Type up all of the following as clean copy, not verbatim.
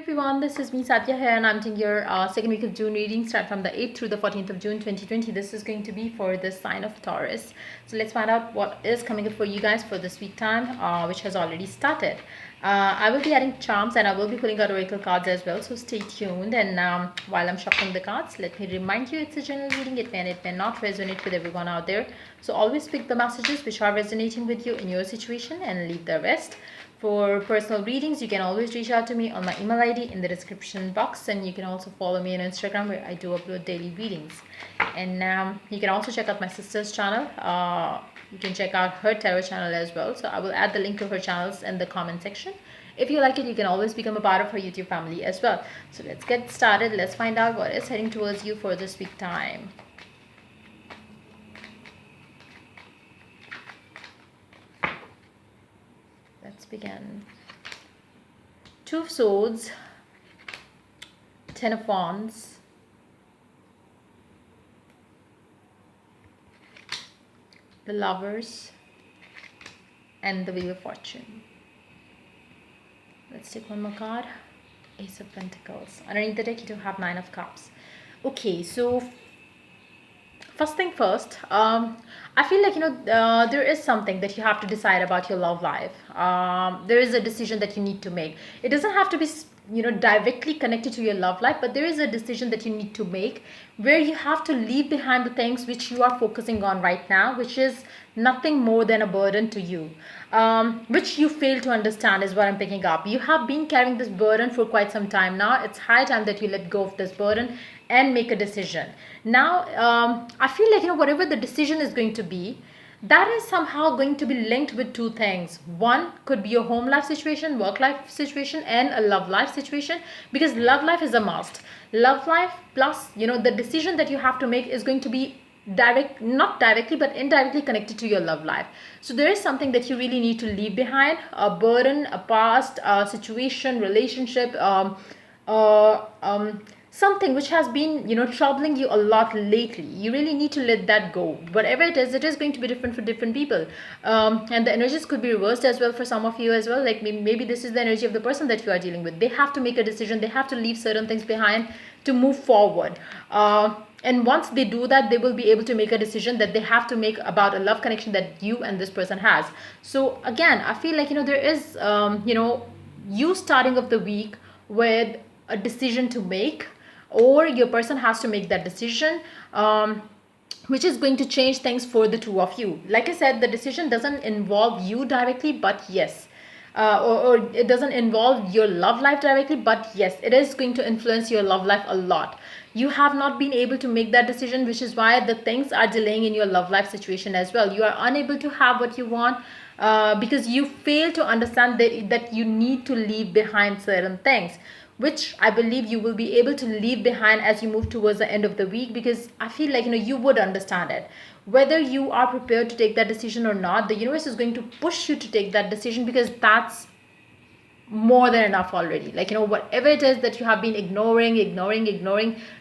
Everyone, this is me Satya here, and I'm doing your second week of June reading, start from the 8th through the 14th of June 2020. This is going to be for the sign of Taurus. So let's find out what is coming up for you guys for this week time, which has already started. I will be adding charms and I will be pulling out oracle cards as well, so stay tuned. And while I'm shuffling the cards, let me remind you it's a general reading. It may not resonate with everyone out there, so always pick the messages which are resonating with you in your situation and leave the rest. For personal readings, you can always reach out to me on my email ID in the description box, and you can also follow me on Instagram where I do upload daily readings. And you can also check out my sister's channel. You can check out her tarot channel as well. So I will add the link to her channels in the comment section. If you like it, you can always become a part of her YouTube family as well. So let's get started. Let's find out what is heading towards you for this week time. Let's begin. Two of Swords, Ten of Wands, the Lovers, and the Wheel of Fortune. Let's take one more card. Ace of Pentacles. Underneath the deck, you do have Nine of Cups. Okay, so first thing first, I feel like there is something that you have to decide about your love life. There is a decision that you need to make. It doesn't have to be directly connected to your love life, but there is a decision that you need to make where you have to leave behind the things which you are focusing on right now, which is nothing more than a burden to you, which you fail to understand is what I'm picking up. You have been carrying this burden for quite some time now. It's high time that you let go of this burden and make a decision. Now, I feel like, whatever the decision is going to be, that is somehow going to be linked with two things. One could be your home life situation, work life situation, and a love life situation, because love life is a must. Love life plus, the decision that you have to make is going to be not directly but indirectly connected to your love life. So there is something that you really need to leave behind, a burden, a past, a situation, relationship, something which has been troubling you a lot lately. You really need to let that go. Whatever it is going to be different for different people, and the energies could be reversed as well for some of you as well. Like maybe this is the energy of the person that you are dealing with. They have to make a decision. They have to leave certain things behind to move forward, and once they do that, they will be able to make a decision that they have to make about a love connection that you and this person has. So again, I feel like there is you starting of the week with a decision to make, or your person has to make that decision, which is going to change things for the two of you. Like I said, the decision doesn't involve you directly, but yes, or it doesn't involve your love life directly, but yes, it is going to influence your love life a lot. You have not been able to make that decision, which is why the things are delaying in your love life situation as well. You are unable to have what you want, because you fail to understand that you need to leave behind certain things, which I believe you will be able to leave behind as you move towards the end of the week, because I feel like you would understand it. Whether you are prepared to take that decision or not, the universe is going to push you to take that decision, because that's more than enough already. Like whatever it is that you have been ignoring,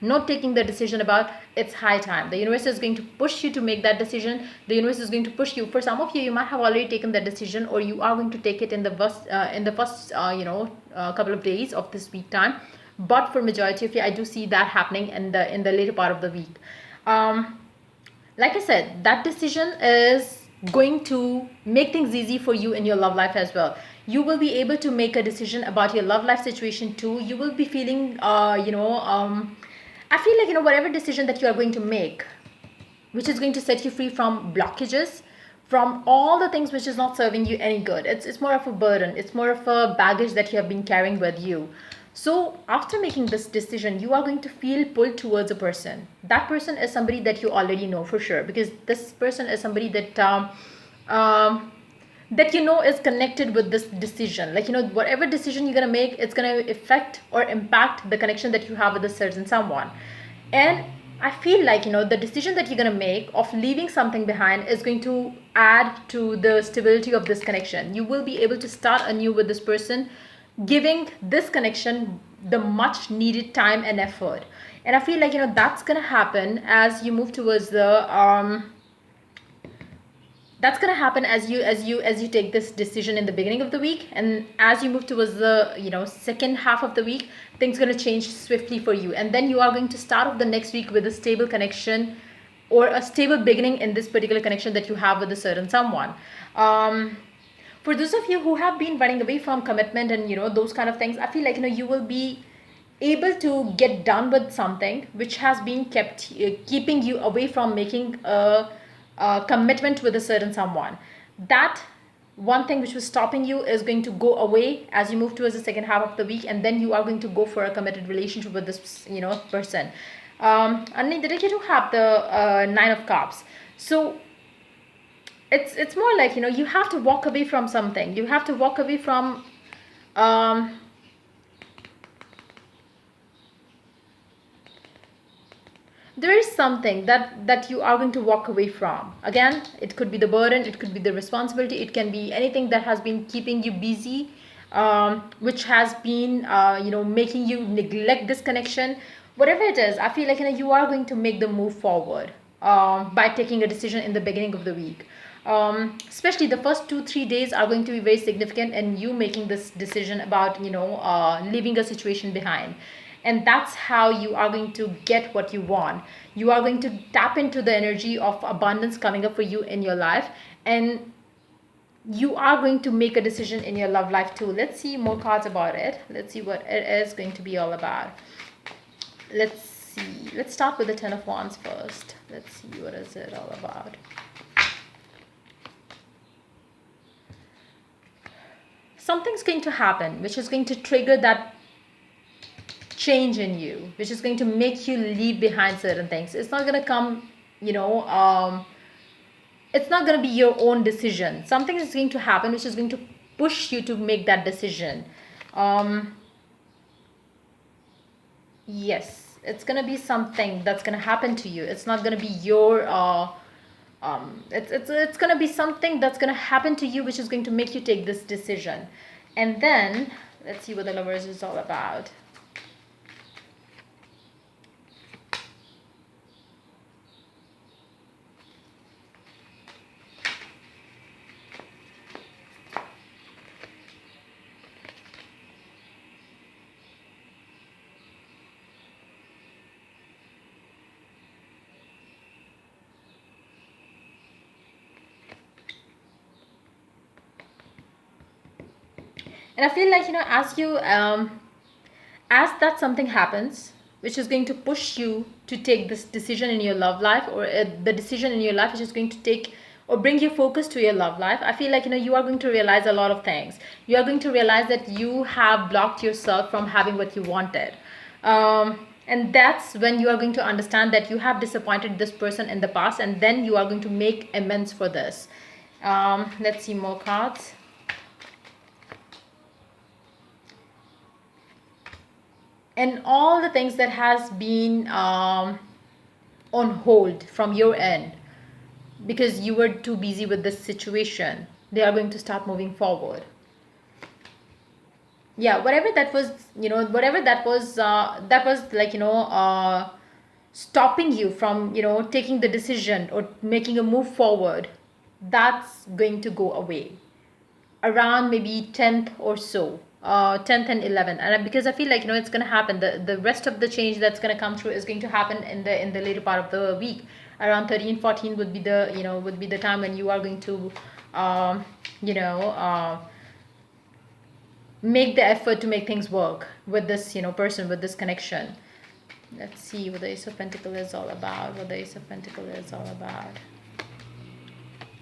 not taking the decision about, it's high time. The universe is going to push you to make that decision. The universe is going to push you. For some of you, you might have already taken that decision, or you are going to take it in the first couple of days of this week time. But for majority of you, I do see that happening in the later part of the week. Like I said, that decision is going to make things easy for you in your love life as well. You will be able to make a decision about your love life situation too. You will be feeling I feel like whatever decision that you are going to make, which is going to set you free from blockages, from all the things which is not serving you any good. It's more of a burden. It's more of a baggage that you have been carrying with you. So after making this decision, you are going to feel pulled towards a person. That person is somebody that you already know for sure, because this person is somebody that that is connected with this decision. Like whatever decision you're gonna make, it's gonna affect or impact the connection that you have with a certain someone. And I feel like the decision that you're gonna make of leaving something behind is going to add to the stability of this connection. You will be able to start anew with this person, giving this connection the much needed time and effort. And I feel like that's gonna happen as you move towards the that's going to happen as you take this decision in the beginning of the week, and as you move towards the second half of the week, things going to change swiftly for you, and then you are going to start off the next week with a stable connection or a stable beginning in this particular connection that you have with a certain someone. For those of you who have been running away from commitment and those kind of things, I feel like you will be able to get done with something which has been keeping you away from making a commitment with a certain someone. That one thing which was stopping you is going to go away as you move towards the second half of the week, and then you are going to go for a committed relationship with this person. And the you have the Nine of Cups. So it's more like you have to walk away from something. You have to walk away from there is something that you are going to walk away from. Again, it could be the burden, it could be the responsibility, it can be anything that has been keeping you busy, which has been making you neglect this connection. Whatever it is, I feel like you are going to make the move forward by taking a decision in the beginning of the week. Especially the first 2-3 days are going to be very significant in you making this decision about leaving a situation behind. And that's how you are going to get what you want. You are going to tap into the energy of abundance coming up for you in your life, and you are going to make a decision in your love life too. Let's see more cards about it. Let's see what it is going to be all about. Let's see. Let's start with the Ten of Wands first. Let's see what is it all about. Something's going to happen which is going to trigger that change in you, which is going to make you leave behind certain things. It's not going to come, it's not going to be your own decision. Something is going to happen which is going to push you to make that decision. Yes, it's going to be something that's going to happen to you. It's not going to be your it's going to be something that's going to happen to you which is going to make you take this decision. And then let's see what the Lovers is all about. And I feel like as that something happens which is going to push you to take this decision in your love life, or the decision in your life which is going to take or bring your focus to your love life, I feel like you are going to realize a lot of things. You are going to realize that you have blocked yourself from having what you wanted, and that's when you are going to understand that you have disappointed this person in the past, and then you are going to make amends for this. Let's see more cards. And all the things that has been on hold from your end because you were too busy with this situation, they are going to start moving forward. Yeah, whatever that was, that was like stopping you from taking the decision or making a move forward, that's going to go away around maybe 10th or so. 10th and 11th, and because I feel like it's going to happen, the rest of the change that's going to come through is going to happen in the later part of the week. Around 13, 14 would be the time when you are going to make the effort to make things work with this person, with this connection. Let's see what the Ace of Pentacles is all about.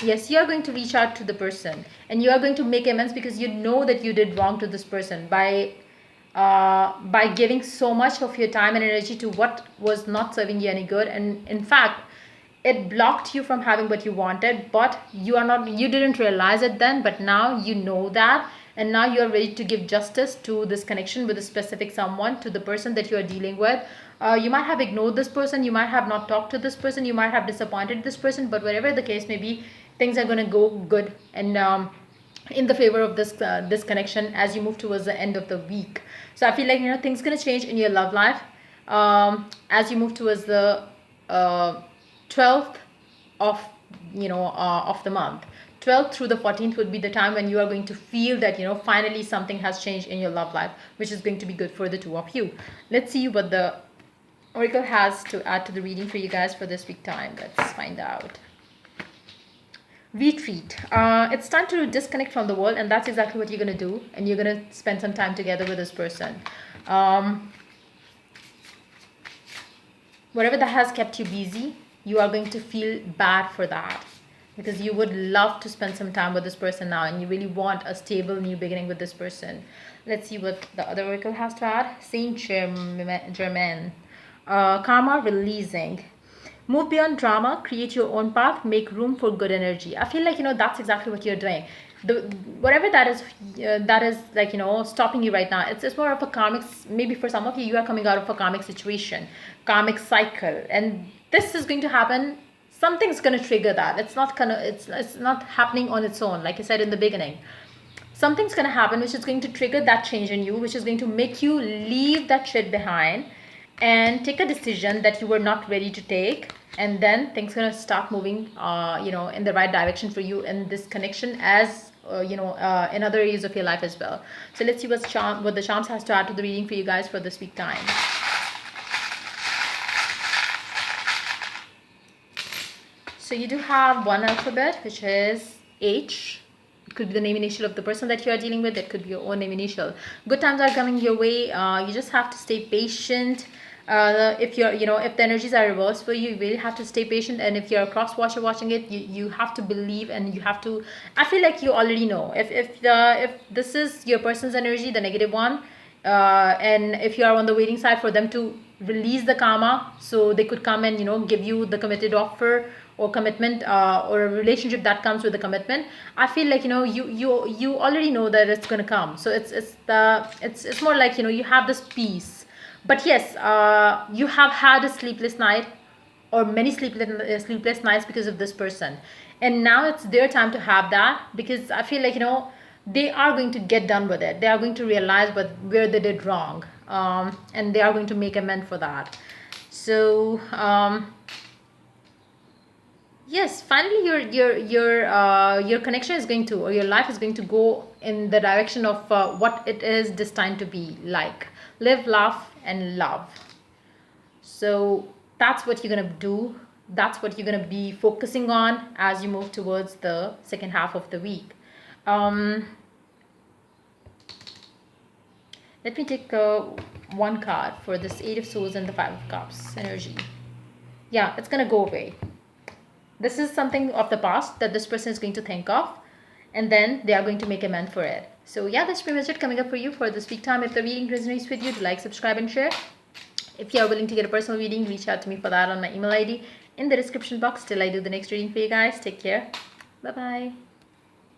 Yes, you are going to reach out to the person, and you are going to make amends because you know that you did wrong to this person by giving so much of your time and energy to what was not serving you any good, and in fact it blocked you from having what you wanted, but you didn't realize it then, but now you know that, and now you are ready to give justice to this connection with a specific someone, to the person that you are dealing with. You might have ignored this person, you might have not talked to this person, you might have disappointed this person, but whatever the case may be, things are going to go good and in the favor of this connection as you move towards the end of the week. So I feel like things going to change in your love life as you move towards the 12th of the month. 12th through the 14th would be the time when you are going to feel that, you know, finally something has changed in your love life, which is going to be good for the two of you. Let's see what the oracle has to add to the reading for you guys for this week time. Let's find out. Retreat. It's time to disconnect from the world, and that's exactly what you're going to do, and you're going to spend some time together with this person. Whatever that has kept you busy, you are going to feel bad for that, because you would love to spend some time with this person now, and you really want a stable new beginning with this person. Let's see what the other oracle has to add. Saint Germain. Karma releasing. Move beyond drama, create your own path, make room for good energy. I feel like, you know, that's exactly what you're doing. Whatever that is like, you know, stopping you right now, it's more of a karmic. Maybe for some of you, you are coming out of a karmic situation, karmic cycle, and this is going to happen. Something's going to trigger that. It's not happening on its own, like I said in the beginning. Something's going to happen which is going to trigger that change in you, which is going to make you leave that shit behind and take a decision that you were not ready to take, and then things gonna start moving you know, in the right direction for you in this connection, as you know, in other areas of your life as well. So let's see what the charms has to add to the reading for you guys for this week time. So you do have one alphabet, which is H. It could be the name initial of the person that you are dealing with. It could be your own name initial. Good times are coming your way. You just have to stay patient. If you're, you know, if the energies are reversed for you, you really have to stay patient. And if you're a cross watcher watching it, you have to believe, and you have to, I feel like you already know if this is your person's energy, the negative one, and if you are on the waiting side for them to release the karma, so they could come and, you know, give you the committed offer or commitment, or a relationship that comes with a commitment. I feel like, you know, you already know that it's going to come. So it's more like, you know, you have this peace. But yes, you have had a sleepless night, or many sleepless nights because of this person, and now it's their time to have that, because I feel like, you know, they are going to get done with it. They are going to realize where they did wrong, and they are going to make amends for that. So yes, finally your connection is going to, or your life is going to go in the direction of what it is destined to be like. Live, laugh, and love. So that's what you're going to do. That's what you're going to be focusing on as you move towards the second half of the week. Let me take one card for this Eight of Swords and the Five of Cups energy. Yeah, it's going to go away. This is something of the past that this person is going to think of, and then they are going to make amends for it. So yeah, that's pretty much it coming up for you for this week time. If the reading resonates with you, do like, subscribe, and share. If you are willing to get a personal reading, reach out to me for that on my email ID in the description box. Till I do the next reading for you guys. Take care. Bye-bye.